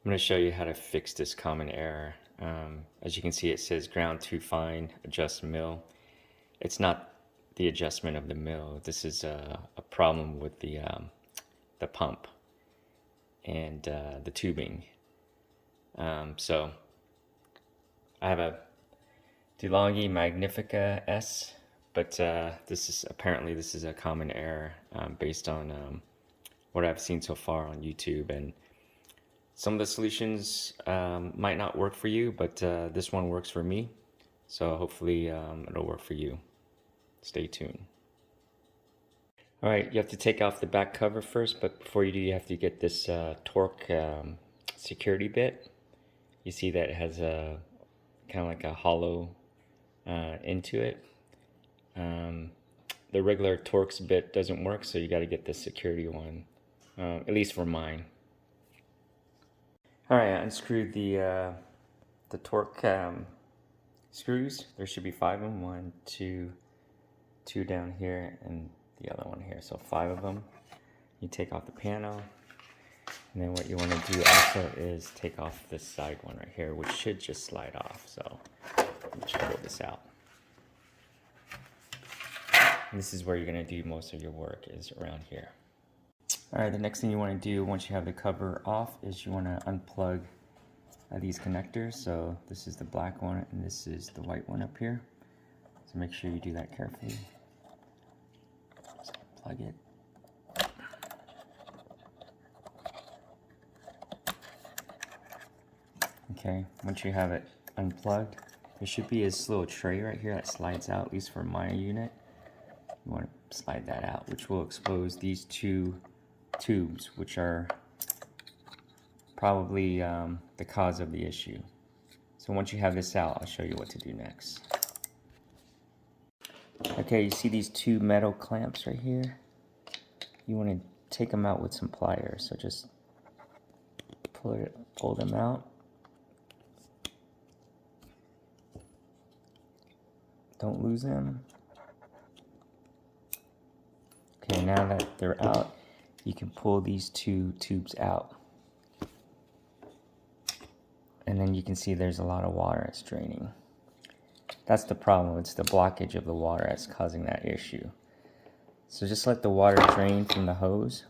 I'm going to show you how to fix this common error. As you can see, it says ground too fine, adjust mill. It's not the adjustment of the mill. This is a problem with the pump and the tubing. So I have a DeLonghi Magnifica S, but this is a common error based on what I've seen so far on YouTube, and some of the solutions might not work for you, but this one works for me. So hopefully it'll work for you. Stay tuned. All right, you have to take off the back cover first, but before you do, you have to get this torque security bit. You see that it has a kind of like a hollow into it. The regular Torx bit doesn't work, so you got to get the security one, at least for mine. All right, I unscrewed the torque screws. There should be 5 of them. 1, 2, 2 down here, and the other one here. So 5 of them. You take off the panel, and then what you want to do also is take off this side one right here, which should just slide off. So let me just pull this out. And this is where you're going to do most of your work, is around here. All right, the next thing you want to do once you have the cover off is you want to unplug these connectors. So this is the black one and this is the white one up here. So make sure you do that carefully. Just plug it. Okay, once you have it unplugged, there should be this little tray right here that slides out, at least for my unit. You want to slide that out, which will expose these 2 tubes, which are probably the cause of the issue. So once you have this out, I'll show you what to do next. Okay, you see these 2 metal clamps right here? You want to take them out with some pliers. So just pull them out. Don't lose them. Okay, now that they're out, you can pull these 2 tubes out. And then you can see there's a lot of water that's draining. That's the problem. It's the blockage of the water that's causing that issue. So just let the water drain from the hose.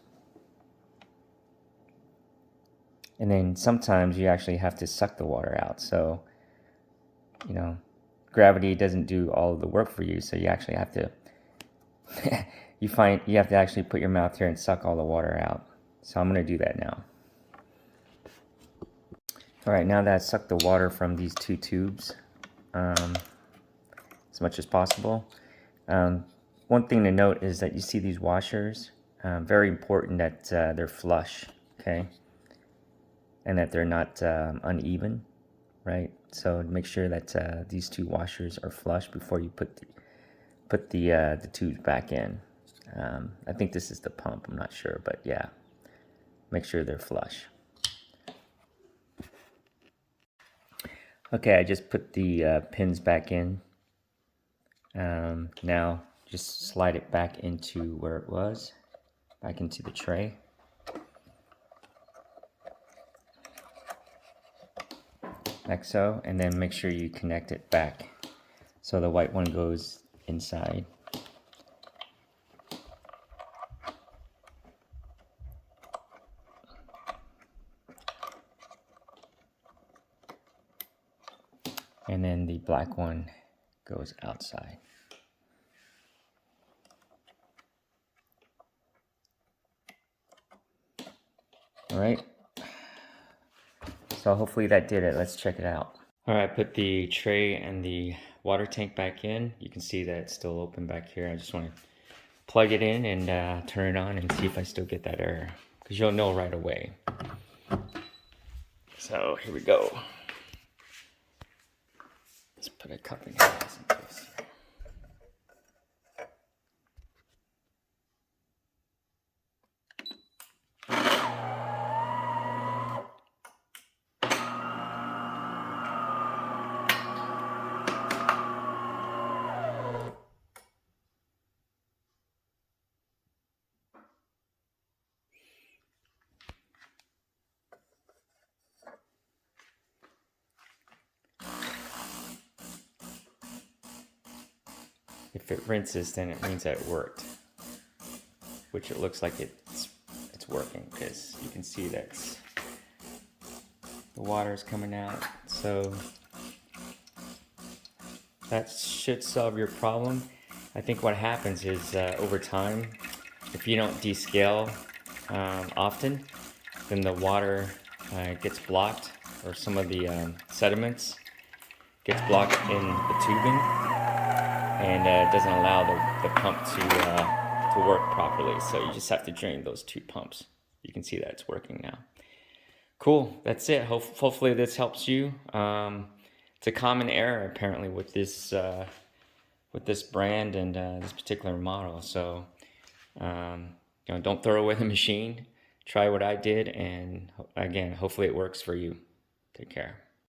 And then sometimes you actually have to suck the water out. So, you know, gravity doesn't do all of the work for you. So you actually have to, you have to actually put your mouth here and suck all the water out. So I'm going to do that now. All right, now that I sucked the water from these 2 tubes as much as possible, one thing to note is that you see these washers, very important that they're flush, okay? And that they're not uneven, right? So make sure that these 2 washers are flush before you put the tubes back in. I think this is the pump, I'm not sure, but yeah, make sure they're flush. Okay, I just put the pins back in. Now just slide it back into where it was, back into the tray. Like so, and then make sure you connect it back so the white one goes inside. And then the black one goes outside. All right, so hopefully that did it. Let's check it out. All right, I put the tray and the water tank back in. You can see that it's still open back here. I just want to plug it in and turn it on and see if I still get that error, because you'll know right away. So here we go. Let's put a cup in here just in case. If it rinses, then it means that it worked, which it looks like it's working, because you can see that the water is coming out. So that should solve your problem. I think what happens is over time, if you don't descale often, then the water gets blocked, or some of the sediments gets blocked in the tubing, and it doesn't allow the pump to work properly. So you just have to drain those 2 pumps. You can see that it's working now. Cool, that's it. Hopefully this helps you. It's a common error apparently with this brand and this particular model. So don't throw away the machine. Try what I did, and again, hopefully it works for you. Take care.